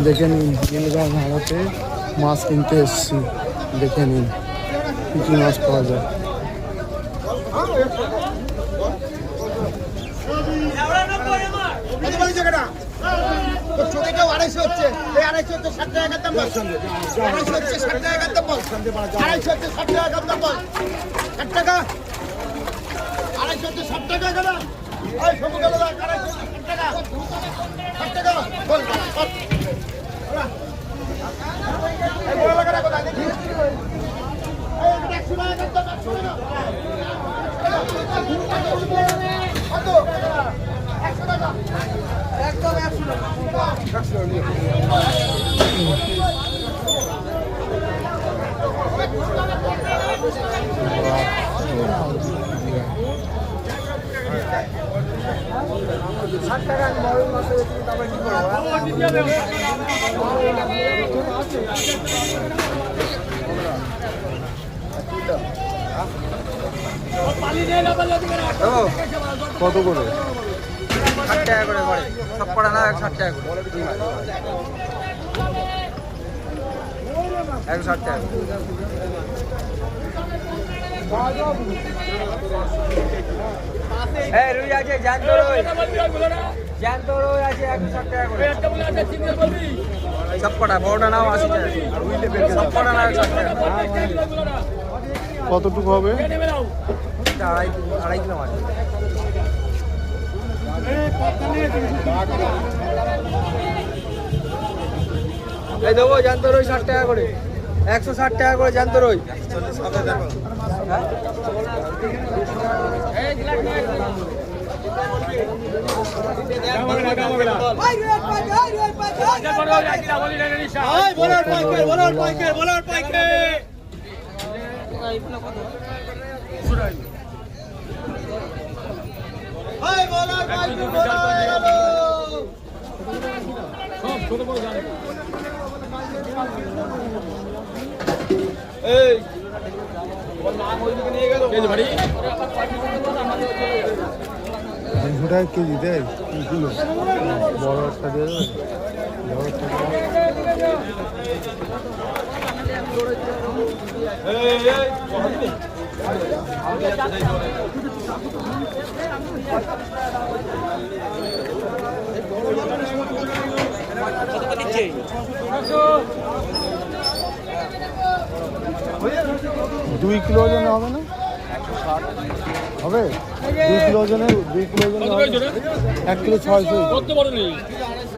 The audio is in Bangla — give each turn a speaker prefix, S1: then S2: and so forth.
S1: দেখে নিন নীলগাঁও হাড়াতে মাছ কিনতে এসেছি, দেখে নিন কী কী মাছ পাওয়া যায়।
S2: আড়াইশো হচ্ছে 60 টাকা দাম, 250 হচ্ছে 60 টাকা দাম, 250 হচ্ছে 60 টাকা দাম, 60 টাকা, 250 হচ্ছে 60 টাকা দাম, ওই সব গেল 250 60 টাকা, 60 টাকা বল এই বড় লাগা কথা দেখি, এই 100 টাকা দাম, 100 টাকা কত, 100 টাকা একদম 100
S1: কত করে?
S3: 60 টাকা করে পড়ে, সব পড়া না 60 টাকা করে, 160 টাকা। এই রুই আছে, জ্যান্ত রুই আছে 160 টাকা করে, সব পড়া বড়টা নাও 80 টাকা, সব পড়া না 160 টাকা।
S1: কতটুকু হবে?
S3: 2.5 কিলো মাছ। এই দেবো জ্যান্ত রুই 60 টাকা করে, 160 টাকা করে জ্যান্ত রুই।
S1: কেজি দেয় কিলো, বড় একটা দিয়ে দেবে, বড় একটা দুই কিলো ওজনে হবে না? হবে 2 কিলো ওজনে, 2 কিলো ওজনে 1 কিলো 600।